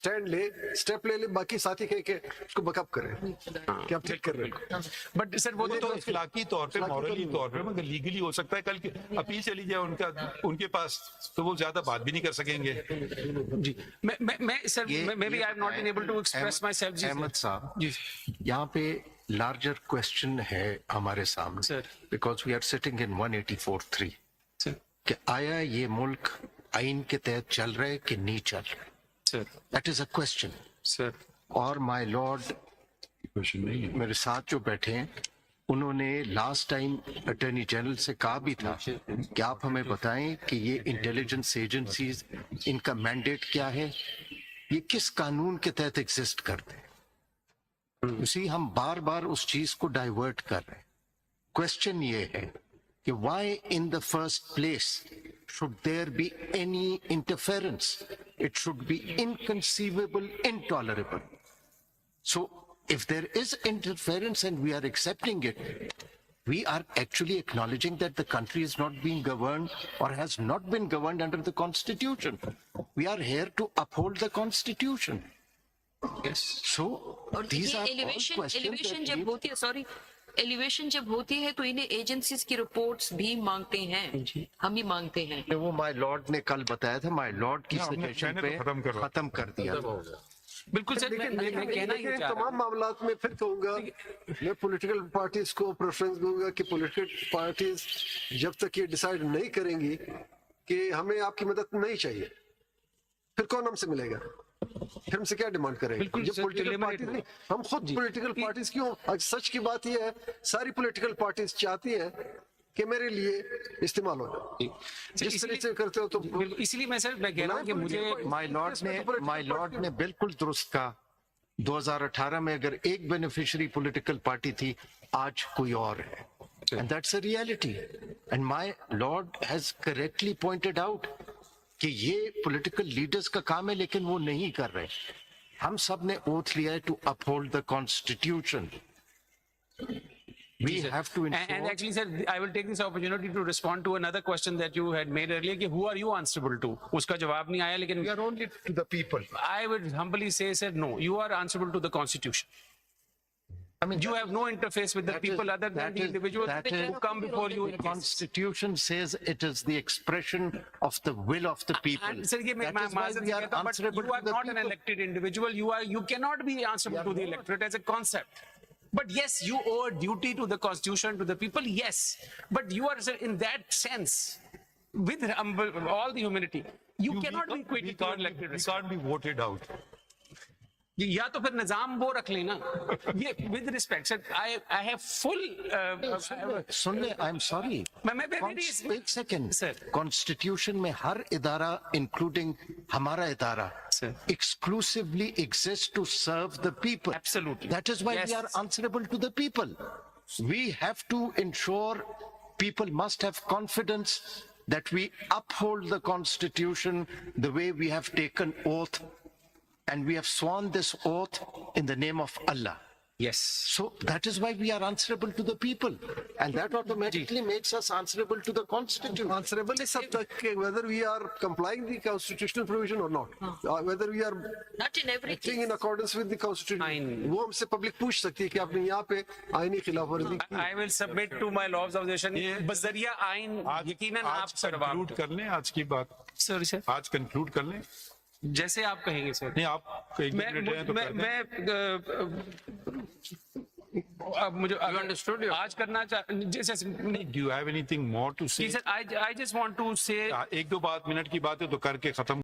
Stand ले, step ले, बाकी साथी कह के उसको बकअप करें कि आप ठीक कर रहे हो। बट सर वो तो इखलाकी तौर पे, मॉरली तौर पे, मगर लीगली हो सकता है कल की अपील चली जाए उनके पास, तो वो ज्यादा बात भी नहीं कर सकेंगे। जी मैं sir maybe I have not been able to express myself. Ahmed साहब, जी यहाँ पे लार्जर क्वेश्चन है हमारे सामने, sir, because we are sitting in 184(3 sir, कि आया ये मुल्क आइन के तहत चल रहा है कि नहीं चल रहा है, sir, that is a question. Sir, और माय लॉर्ड क्वेश्चन नहीं है। मेरे साथ जो बैठे हैं, उन्होंने लास्ट टाइम अटॉर्नी जनरल से कहा भी था कि आप हमें बताएं कि ये इंटेलिजेंस एजेंसीज, इनका मैंडेट क्या है, ये किस कानून के तहत एग्जिस्ट करते हैं। उसी हम बार बार उस चीज को डाइवर्ट कर रहे हैं। क्वेश्चन ये है कि why in the first place should there be any interference? It should be inconceivable, intolerable. So if there is interference and we are accepting it, we are actually acknowledging that the country is not being governed or has not been governed under the Constitution. We are here to uphold the Constitution. yes. So और these are all elevation questions that जब need- होती है, sorry, elevation जब होती है तो इन्हें agencies की रिपोर्ट्स भी मांगते हैं, हम ही मांगते हैं। वो माय लॉर्ड ने कल बताया था, माय लॉर्ड की हमने- सजेशन मैंने पे तो खत्म खत्म कर दिया था। बिल्कुल सर, मैं कहना ही चाह रहा तमाम मामलात में फिर कहूंगा, मैं पॉलिटिकल पार्टीज को प्रेफरेंस दूंगा कि पॉलिटिकल पार्टीज जब तक ये डिसाइड नहीं करेंगी कि हमें आपकी मदद नहीं चाहिए, फिर कौन हमसे मिलेगा, फिर हमसे क्या डिमांड करेंगे। बिल्कुल जब सर, पॉलिटिकल eliminate पार्टीज हो। नहीं, हम खुद पॉलिटिकल पार्टीज क्यों, आज सच की बात ये है, सारी पॉलिटिकल पार्टीज चाहती है कि मेरे लिए इस्तेमाल हो जाए। जिस तरह से करते हो तो बिल्कुल, इसीलिए मैं सर मैं कह रहा हूँ कि मुझे माय लॉर्ड ने बिल्कुल दुरुस्त कहा, 2018 में अगर एक बेनिफिशियरी पॉलिटिकल पार्टी थी, आज कोई और है, and that's a reality. And my Lord has correctly pointed out कि ये पॉलिटिकल लीडर्स का काम है, लेकिन वो नहीं कर रहे। हम सब ने ओथ लिया है to uphold the constitution. We have to and ensure actually sir, I will take this opportunity to respond to another question that you had made earlier कि who are you answerable to, उसका जवाब नहीं आया, लेकिन we are only to the people. I would humbly say sir, no, you are answerable to the Constitution. I mean, You have no interface with the people other than the individuals who come before you. The Constitution says it is the expression of the will of the people. And sir, ये मैं That is why माजरत we से are कहता हूं, but answerable you are to the not an people. elected individual. You cannot be answerable to the electorate as a concept. But yes, you owe a duty to the Constitution, to the people. Yes, but you are sir, in that sense, with all the humility, you cannot be equated to an elected. We can't be voted out. या तो फिर निजाम वो रख लेना, ये with respect sir, I have full सुन ले, I'm sorry. एक second Sir. Constitution में हर इदारा इंक्लूडिंग हमारा इदारा Sir. exclusively exists to serve the people. Absolutely. That is why we Yes. are answerable to the people. We have to ensure people must have confidence that we uphold the Constitution the way we have taken oath, and we have sworn this oath in the name of Allah. yes. So that is why we are answerable to the people, and that automatically makes us answerable to the Constitution. answerable is सब तक whether we are complying the constitutional provision or not, whether we are Not in every acting case. in accordance with the constitution. आइन। वो हमसे public पूछ सकती है कि आपने यहाँ पे आईनी खिलाफवर्जी की। I will submit to my law of observation. बजरिया आइन यकीनन आप आज कंक्लूड कर लें आज की बात, सॉरी सर, आज कंक्लूड कर लें। जैसे आप कहेंगे सर। नहीं, आप एक मिनट हैं तो कर दें। अब मुझे अंडरस्टूड आज करना जैसे Do you have anything more to say? Sir, I just want to say एक दो बात मिनट की बात है तो करके खत्म